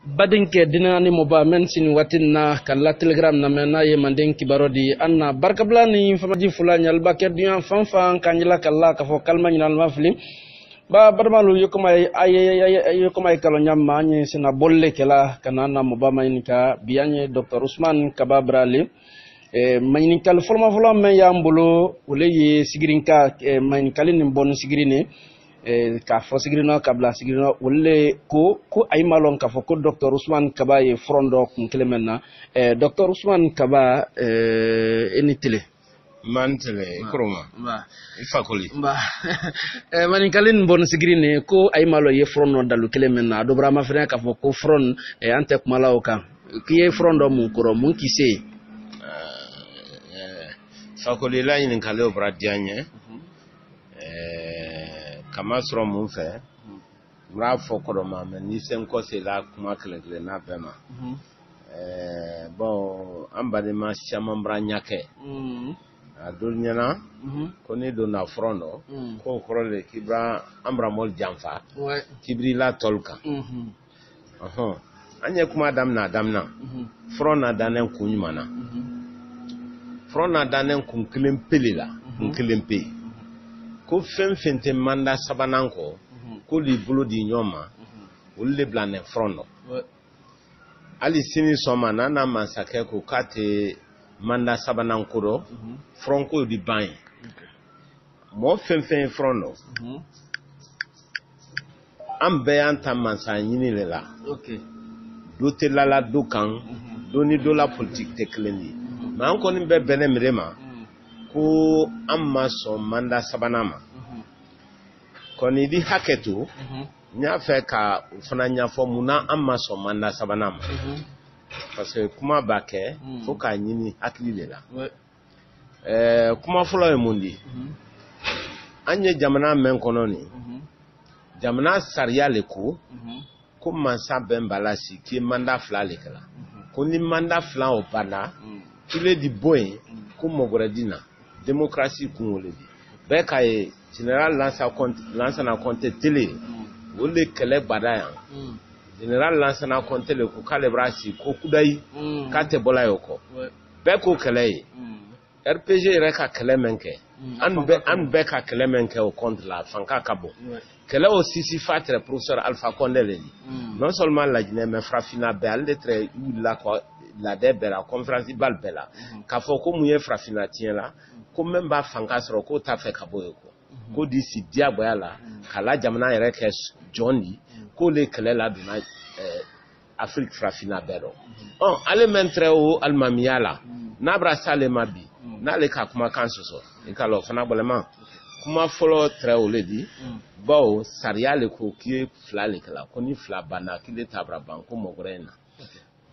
badinke dinani moba men sin watinna kala telegram na mena ye manden kibarodi anna barkabla ni famaji fulani albake duyan fanfan kanjila kala ka fo kalma nyal mafli ba barmalu yokomay yokomay kalo nyamma ni sina bolle kala kanana moba maynika biyanye dr Ousmane Kaba Brale mayni kal forma men yambulo wole ye sigirinka mayni kalin bon sigirine ka fo sigrino kabla sigrino wolle ko ay malon ka fo ko dr Ousmane Kaba ye frondo kum klemenna dr Ousmane Kaba enitile mantele kroma ba ifakoli ba mani kalin bon sigrine ko ay malo ye frondo dalu klemenna do brama frère ka fo ko front ante kumala o kan ki ye frondo mun koro mun kise fakoli la yin kale obra dianye kama sɔrɔ mun fɛ n b'a fɔ kɔrɔma mɛ ni sen kɔse la kuma kelen n'a bɛɛ ma bon an badenma caman bara ɲakɛ a don ɲɛna ko ni donna front dɔ ko kɔrɔ de k'i bara an bara mɔli janfa kibiri la tɔli kan an ye kuma daminɛ front na dannen kun ɲuman na front na dannen kun kelen pele la kun kelen pe ko fɛn fɛn tɛ manda sabanan kɔ ko li bolo di ɲɔgɔn ma olu le bila ne front dɔ hali sini sɔgɔma n'a masakɛ ko k'a tɛ manda sabanan ko dɔ front ko di ban ye mɔgɔ fɛn fɛn ye front dɔ an bɛɛ y'an ta masa ɲini de la do tɛ lala do kan do ni do la politique tɛ kelen ye mɛ an kɔni bɛɛ bɛnnen mire ma ko an ma sɔn manda sabanan ma kɔni di hakɛ to n y'a fɛ ka o fana ɲɛfɔ mun na an ma sɔn manda sabanan ma parce que kuma b'a kɛ fo k'a ɲini hakili de la kuma fɔlɔ ye mun di an ye jamana mɛn kɔnɔ nin jamana sariya le ko mansa bɛn bala si k'i ye manda fila le kɛla ko ni manda fila o banna kile di bɔ yen ko mɔgɔ wɛrɛ di na démocratie kungole di bɛɛ ka ye général Lansana Conté télé o le kɛlɛ gbada yan général Lansana Conté le ko k'ale b'a si ko kudayi k'a tɛ bɔla ye o kɔ bɛɛ ko kɛlɛ ye RPG yɛrɛ ka kɛlɛ min kɛ an bɛɛ ka kɛlɛ min kɛ o contre la fanga ka bon kɛlɛ o sisi fa tɛrɛ professeur Alpha Condé le di non seulement Laginɛ mais farafina bɛɛ ale de tɛrɛ wulila kɔ ladɛ bɛɛ la conférence bal bɛɛ la k'a fɔ ko mun ye farafina tiɲɛ la ko même b'a fanga sɔrɔ k'o t'a fɛ ka bɔ yen ko di si diyagoya la k'a la jamana yɛrɛ kɛ jɔn di k'o le kɛlɛ ladonna Afrique farafina bɛɛ dɔn ale mɛn tɛrɛ o alimamiya la n'a bɔra s'ale ma bi n'ale ka kumakan sɔsɔ i ka lɔ fana bɔlɛma kuma fɔlɔ tɛrɛ o le di bawo sariya le ko k'i ye fila le kɛla ko ni fila banna k'i le t'a bara ban ko mɔgɔ wɛrɛ ye na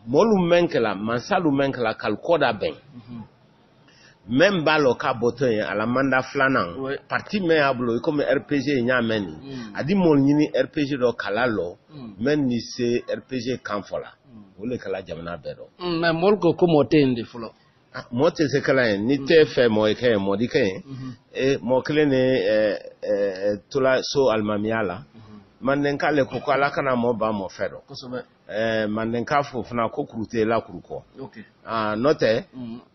mɔlu mɛn kɛla mansalu mɛn kɛla kalikɔ da bɛn même b'a lɔ k'a bɔtɔ ye a la manda filanan parti mɛn y'a bolo i komi RPG ye ɲ'a mɛn nin a di mɔli ɲini RPG dɔ kala lɔ mɛn ni se RPG kan fɔ la o le kɛla jamana bɛɛ dɔn mais mɔl ko mɔ tɛ yen de fɔlɔ mɔ tɛ se kɛla ye ni tɛ fɛ mɔ ye kɛ ye mɔdi kɛ ye mɔ kelen ne tola so alimamiya la mandenka le ko ala kana mɔ ba mɔ fɛ dɔn mandenka fo fana ko kuru tɛ la kuru kɔ n'o tɛ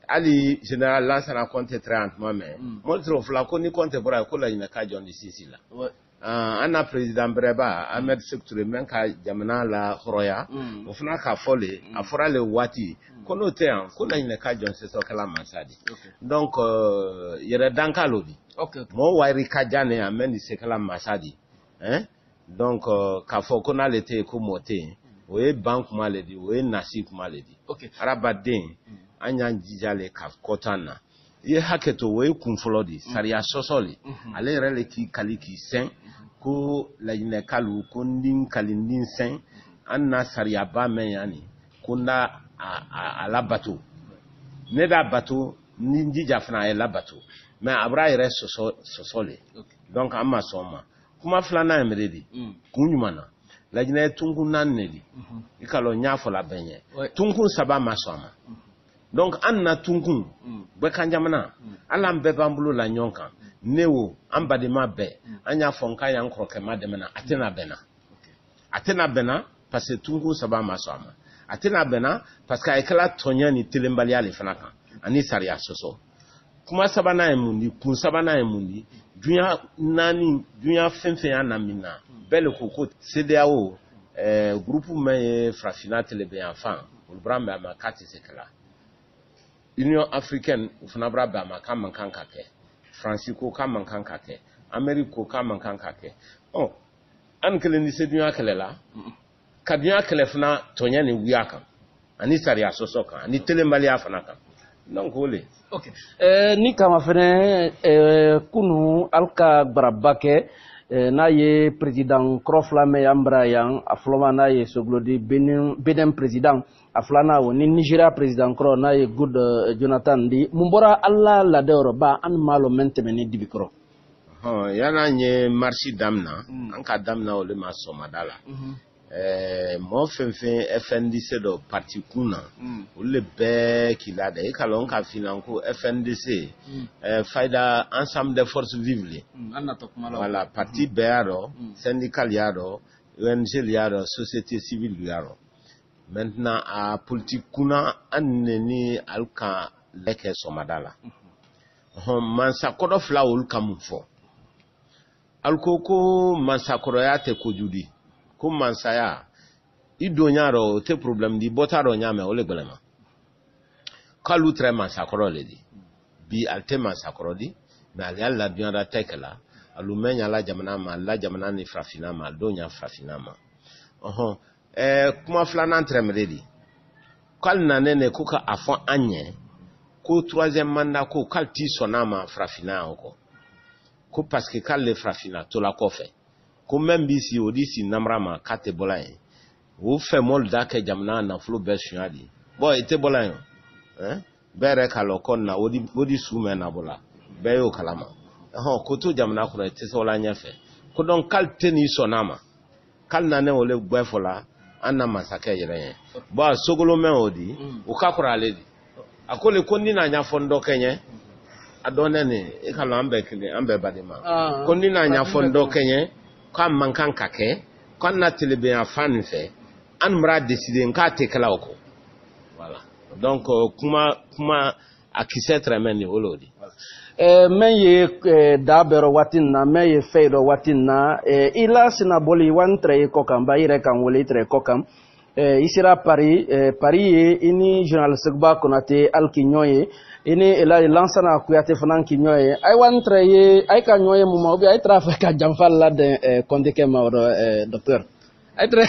hali général Lansana Conté tɛrɛ yan tuma mɛ mɔli tɛrɛ fila ko ni Conté bɔra ye ko Laginɛ ka jɔn di sisi la an na président Bɛrɛba Ahmed Sékou Touré mɛn ka jamana la hɔrɔnya o fana ka fɔ le a fɔra le waati ko n'o tɛ yan ko Laginɛ ka jɔn sesɔkɛla mansa di donc yɛrɛ danka lo di mɔgɔ wayiri ka jan ne yan mɛ ni sekɛla mansa di donc k'a fɔ ko n'ale tɛ yen ko mɔ tɛ yen o ye ban kuma le di o ye nasi kuma le di arabaden an y'an jija le ka kɔtan na i ye hakɛ to o ye kun fɔlɔ di sariya sɔsɔ le ale yɛrɛ le k'i kali k'i sɛn ko Laginɛkalu ko n di kali n di sɛn an na sariyaba mɛn yan nin ko n da a labato ne b'a bato ni n jija fana a ye labato mais a bɔra a yɛrɛ sɔsɔ le donc an ma sɔn ma kuma filanan ye mere di kun ɲuman na Laginɛ ye tunkun 4 ne di i ka lɔ n y'a fɔ la bɛɛ ɲɛ tunkun 3 ma sɔn a ma donc an na tunkun bɛɛ kan jamana ala an bɛɛ b'an bolo la ɲɔgɔn kan ne wo an badenma bɛɛ an y'a fɔ n k'a y'an kɔrɔkɛ ma dɛmɛ na a tɛna bɛnna parce que tungu saba masama atena bena parce que ekala tonya ni telembali ale fanaka ani sariya soso kuma saba na emundi kun saba na emundi dunya nani dunya fenfen ya namina bele koko CEDEAO groupe mais frafina telebe enfant ulbra ma kati sekala Union africaine ufunabra ba makam kankake Francisco kam kankake Americo kam kankake oh an kele ni sedunya kele la kadunya kele fana tonya ni wiaka ani sariya sosoka ani telembali afana kan donc ole okay ni kama fene kunu alka barabake na ye président Krofla me yambra yang afloma na ye soglodi benin président aflana wo ni Nigeria président Kro na ye good Jonathan di mumbora alla la de Europa an malo mentemeni dibikro yana nye marchi damna anka damna ole ma somadala mo fenfen FNDC do parti kuna ole be kilade e kalon ka finanko FNDC faida ensemble des forces vives voilà parti bearo syndical yaro ONG yaro société civile yaro maintenant a politique kuna anneni alka leke somadala mansa kodo flawul kamufo alkoko mansakoro ya te kojudi ko mansaya idonyaro te problem di botaro nyame ole gbelema kalu tre mansakoro le di bi alte mansakoro di na ali la bianda tekela alumenya la jamana ni frafina ma donya frafina ma kuma flana entremre di kal na nene ko ka afon anye ko troisième mandat ko kal ti sonama frafina oko ko parce que quand les frafina to la kofe ko même bisi odisi namrama kate bolaye wo fe molda ke jamna na flo besuadi bo ete bolaye bere kalo konna odi sume na bola be yo kalama ko to jamna ko ete sola nyafe ko don kal teni sonama kal na ne ole gbefola anna masake yere bo sogolo men odi o kakura ledi akole konni na nya fondo kenye adone ni ikalo ambe badima konni na nya fondo kenye kwa mankan kake kwa na telebe afan fe an mra décider nka tekala oko voilà donc kuma akise tremeni olodi men ye dabero watin na men ye feido watin na ila sina boli wantre ko kamba ire kan woli tre ko kam isira Paris ye ini journal Segba Konate alkinyoye ini ela lansana kuyate fanan kinyoye ay wantre ye ay kanyoye muma obi ay trafic ka jamfal la de kondike mawdo docteur ay tre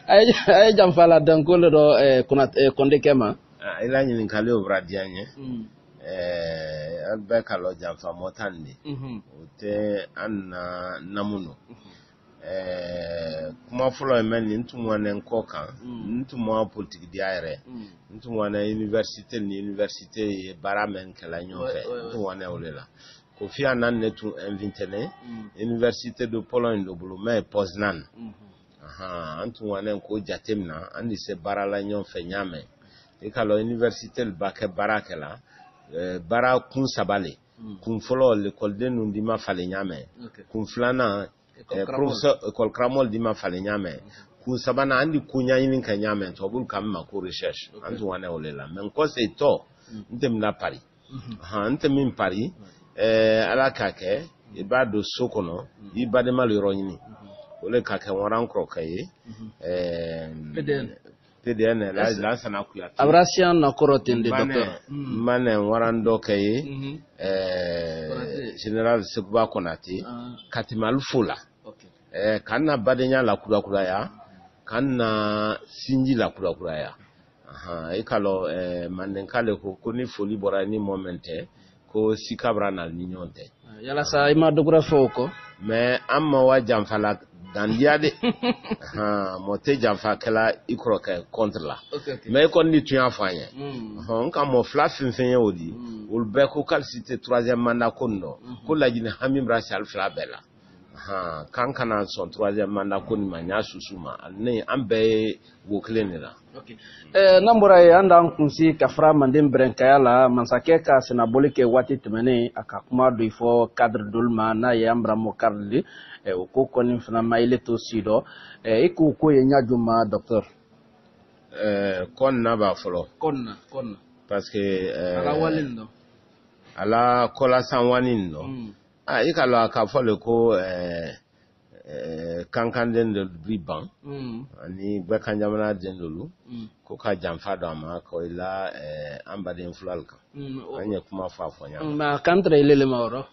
ay jamfal la dan ko do Konate kondike ma ila nyin kale obradianye albe kalo jamfa motandi ote anna namuno kuma fulo men ntumwane nkoka ntumwa politique diare ntumwane université baramen kala nyofe ntumwane olela ko fi anan netu invitene université de Pologne do Blume Poznan ntumwane ko jatemna andi se barala nyofe nyame e kala université le bake barakela bara kun sabale kun folo l'école de nundima fale nyame kun flana professeur école Kramol dima fale nyame kun sabana andi kunya yin kan nyame to bul kam ma ko recherche antu wana olela men ko se to ntem na Paris ntem min Paris ala kake e ba do sokono yi ba de mal yoronyini ole kake waran krokaye PDN la sana kuya abrasian na korotende docteur mane warando kay général Segba Konate katimal fula kana badenya la kula ya kana sinji la kula ya ikalo manen kale ko koni foli bora ni momente ko sikabra na ninyonte yala sa ima dogura foko mais amma wa jamfala dandiade mote jamfa kala ikroka contre la mais kon ni tu afanye nka mo flafin fenye odi ul be ko kal cité troisième mandat kondo ko la jine hamim rachal flabela Kan kana son troisième mandat ko ni manya susuma ne ambe wo klenira. Okay. Nambura ya anda kunsi kafra mandem brenkaya la mansake ka senaboli ke wati temene akakuma do ifo cadre dulma na yambra mo karli ko koni fana maile to sido iku ko yenya juma docteur kon na ba folo konna parce que ala walindo ala kola san wanindo ikalo ka folo ko kankan den de briban ani be kanjamana den lolu ko ka jamfa do ma ko ila ambade influal kan anya kuma fa fonya ma kantre ile le mawro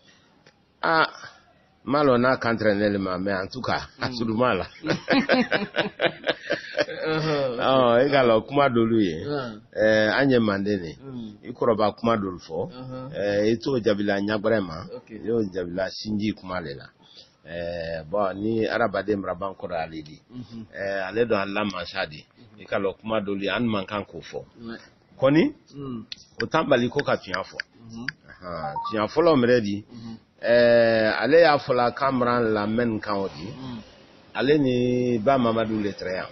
malo na kantre le ma mais en tout cas asulumala ikalo kuma dolu ye anya mandene ikoroba kuma dolu fo eto jabila nyabrema yo jabila sinji kuma lela bon ni arabade mraban ko alidi ale do Allah mashadi ikalo kuma doli an man kan ko fo koni o tambali ko ka tiafo tiafo lo mredi ale ya fola kamran la men kan odi ale ni ba Mamadou Letreya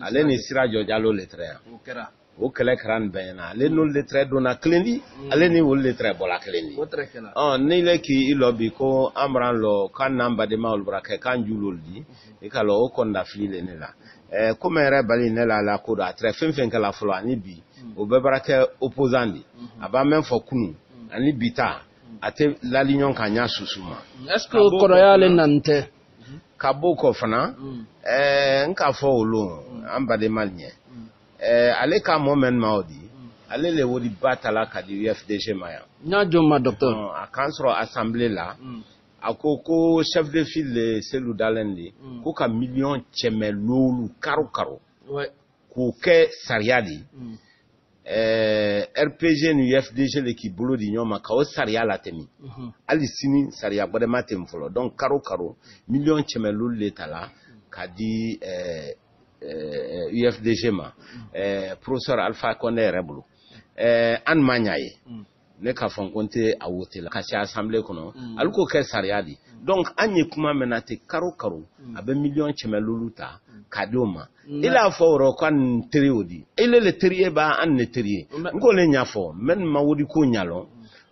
ale ni Sirajo Diallo Letreya o kele kran bena ale no letre dona klendi ale ni wol letre bola klendi ni le ki ilobi ko amran lo kan namba de maul brake kan julol di e kalo o konda file ne la comme era bali ne la ko da tre fen kala flo ani bi o be brake opposandi aba men fo kunu ani bita ate la l'union kanya susuma est-ce que ko royale nante kaboko fana nka fo olo amba de malnye ale ka moment maudi ale le wodi batala ka di UFDG maya nya joma docteur a kansro assemblée là akoko chef de file Selou Dalendi ko ka million chemelolu karo ouais ko ke sariadi RPG ni UFDG le ki bolo di nyoma ka o saria la temi ali sini saria bode matem folo donc karo million chemelolu letala ka di UFDG ma professeur Alpha Condé rebulu an manyaye ne ka fon konte a wote la ka ci assemblée kono aluko ke sariadi donc anye kuma menate karo abe million chemeluluta kadoma ila foro kan teriodi ile le terie ba an ne terie ngo le nyafo men mawodi ko nyalo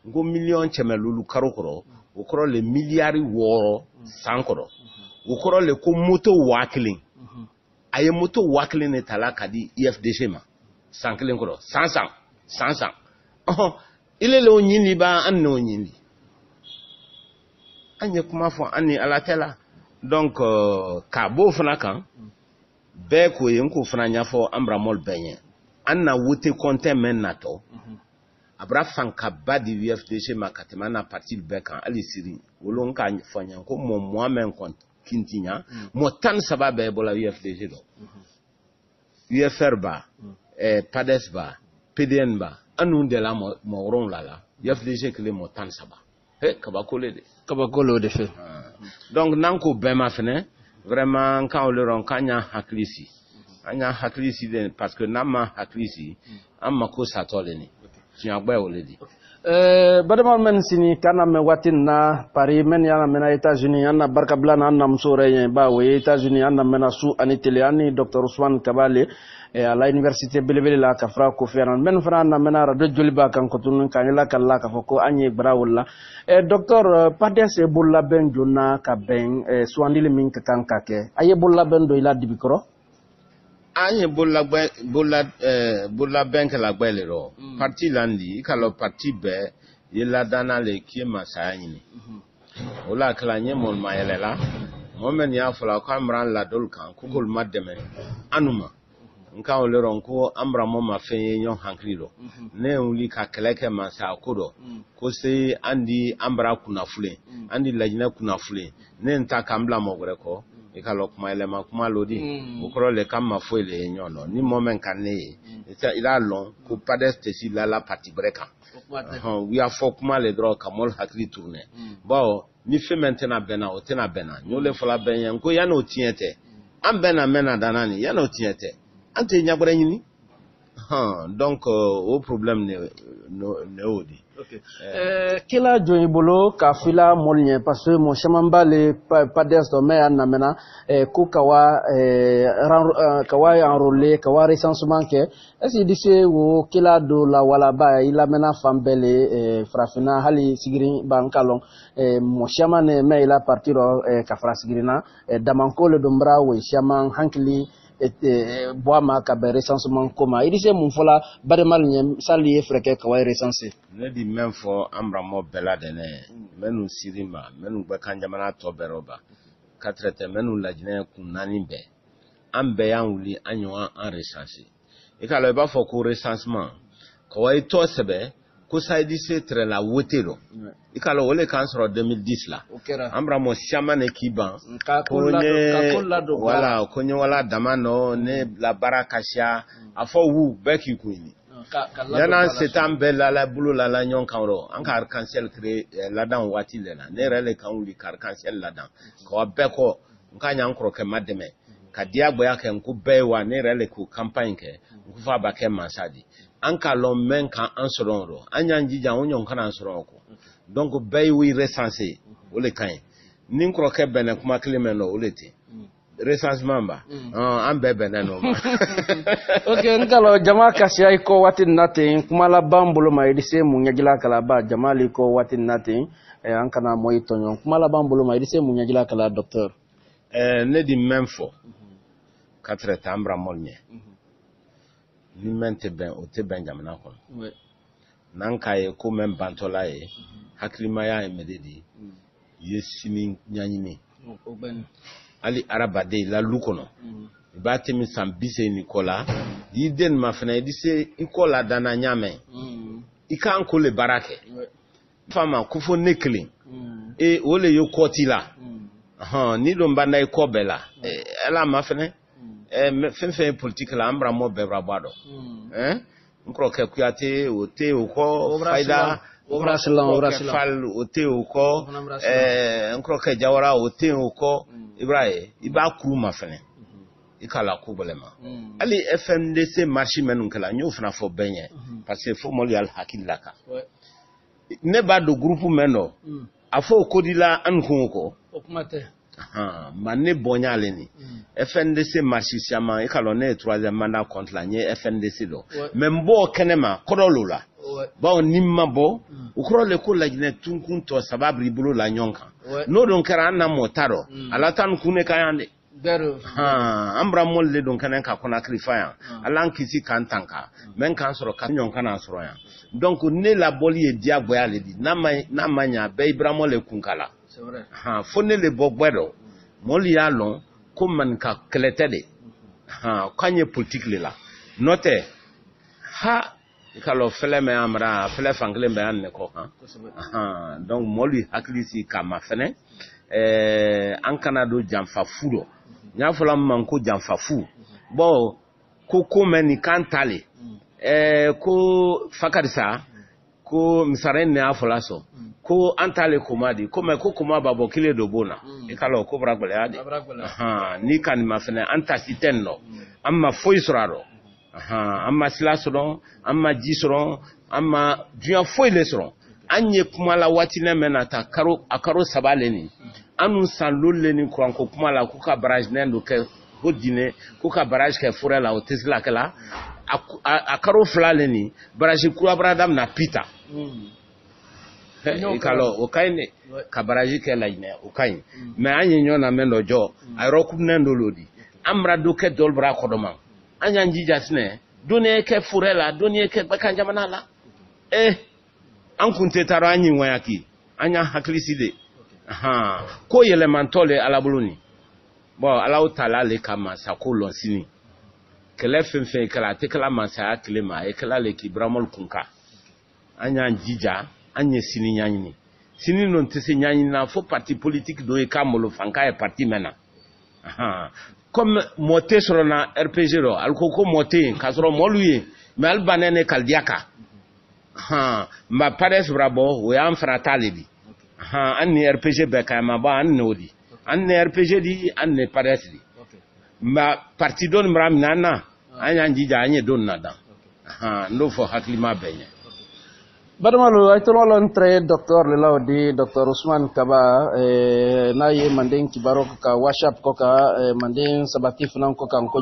ngo million chemelulu karo ukoro le milliards woro sankoro ukoro le ko moto wakilin aye moto wakilin ne talaka di IFDG ma sankilin koro 100 ile le onyini ba an no onyini anye kuma fo ani alatela donc ka bo fana kan be ko yen ko fana nya fo ambra mol benye anna wote konte men nato abra fanka badi UFDG makatema na parti be kan ali siri wolon ka fo nya ko mo moamen kon kintinya mo tan sababe bola UFDG do UFR ba PADES ba PDN ba anu de la mo ron la UFDG kle mo tan saba kabakolo de fait donc nanko bema fene vraiment quand on le ron kanya haklisi anya haklisi de parce que nama haklisi amma ko satole ni tiagba oledi badama men sini kana me watin na Paris men yana mena États-Unis yana barka blana na msore yen ba we États-Unis yana mena su ani tele ani Dr Ousmane Kabale à la université belebele la kafra ko feran men fana na mena radio joliba kan ko tun kan la kala ka foko anye brawula docteur PADES e bulla ben jonna ka ben suandile min ka kan kake aye bulla ben do ila dibikro anye bulla ben ka la gbele ro parti landi kala parti be yela dana le ki masayini ola kala nye mon mayelela momen ya fala ko amran la dol kan ko gol mademe anuma nka o leron ko ambra mo ma fe nyon hankrido ne uli ka keleke masa kodo ko se andi ambra kuna fule andi lajina kuna fule ne nta kambla mo gre ko e ka lok ma ele ma kuma lodi o kro le kam ma fo le nyono ni moment kan ne ila lon ko PADES te si la parti breka wi a fo kuma le dro kamol hakri tourner bon ni fe maintenant bena o tena bena nyole fola ben ko ya no tiente am bena mena danani ya no tiente ante nyagbara nyini Donc au problème ne odi. Okay. Kila joyi bolo ka fila molnye parce que mon chamamba le pades do me anamena ku kawa kawa enrôler kawa recensement ke est-ce dise wo kila do la wala ba ila mena fambele frafina hali sigiri bankalon mon chamane me ila partir ka frasgrina damanko le dombra we chaman hankli boama ka be recensement koma idise mun fola bademal nyem sali freke kawai recenser ne di même fo ambramo beladene menu sirima menu be kanjamana to beroba katrete menu lajine kunani be ambe yan wuli anyo an recenser e kala ba fo ko recensement kawai to sebe ko saidise tre la wotelo e kala wole kan soro 2010 la ambramo chamane kiban wala konyo wala damano ne la barakasha afo wu beki kuini yana setan bela la bulu la nyon kanro an ka arc-en-ciel créé ladan wati lela ne rele kan wuli ka arc-en-ciel ladan ko beko nka nya nkro ke mademe ka diagbo ya ke nku bewa ne rele ku campagne ke nku fa ba ke mansadi an ka lo men kan ansoron ro anya njija onyon kan ansoron ko donc bay wi recenser o le kan ni nkro ke bene kuma klemeno o le ti recensement ba an bebe no okay ngalo jama kasi ay ko watin natin kuma la bambulo may dise mu nyagila kala ba jamali ko watin natin an kana moy tonyon kuma la bambulo may dise mu nyagila kala docteur ne di même fo 4 tambra molnye ni mente ben o te ben jamana ko nan kaye ko men bantola e haklima ya emededi yesini nyanyini o ben ali arabade la lukono ba temi sambise nikola di den mafana di se ikola dana nyame ikan ko le barake fama kufo nekli e ole yo kotila ni do mbanda ikobela ala mafana fenfe politique la ambra mo bebra bado nkro ke kuyate ote uko faida obraslan fal ote uko nkro ke jawara ote uko ibrahim iba kuru mafene ikala kubolema ali FNDC marché menun kala nyu fna fo benye parce que fo moli al hakilaka ne ba do groupe meno afo kodila ankunko okumate mané bonyale ni FNDC marché siama ikalo ne 3e mandat contre la nye FNDC do même bo kenema kodolula ba nimma bo ukro le ko la jine tunkun to sababri bulu la nyonka no don kara na motaro ala tan kune kayande dero ambra molle don kanen ka kona krifaya ala nkisi kan tanka men kan soro ka nyonka na soro ya donc ne la boli e dia boyale di na manya be ibramo le kunkala c'est vrai fone le bogbedo moli ya lon ko man ka kletede kanye politique le la note kalo fele me amra fele fangle be an ko donc moli haklisi kama fene an kanado jamfa fudo nya fola man ko jamfa fu bo ko meni kantale ko fakarisa ko misaren ne afola so ko antale komadi ko me ko koma babo kile do bona kalo ko bragbele ade ni kan ma fene anta sitenno amma foisraro amma silasron amma jisron amma duya foile sron anye kuma la watine menata akaro sabaleni anu sanlolle ni kranko kuma la kuka barrage nendo ke hodine kuka barrage ke forela o tesla kala akaro flaleni barrage kura bradam na pita ikalo okaine ka barrage ke la ine okaine me anye nyona mendo jo ayroku nendo lodi amra do ke dolbra kodoma anya njija sine doni ke furela doni ke bakanja manala an kunte taro anyi wayaki anya hakliside ko yele mantole alabuluni bo alaw tala le kama sakolon sini kele fenfe kala te kala mansa klema e kala le kibramol kunka anya njija anye sini nyanyini sini non tese nyanyini na fo parti politique do e kamolo fanka e parti mena comme moté sur na RPG ro alkoko moté kasoro moluye mais albanene kaldiaka ma pares brabo we am fratale di anni RPG be kama ba annodi anni RPG di anni pares di ma parti don mram nana anya njija anye don nada n'o fɔ hakilima bɛ ɲɛ. Badamalu ay tono lon tre docteur le lawdi docteur Ousmane Kaba na ye manden kibaro ka WhatsApp ko ka manden sabati funan ko kan ko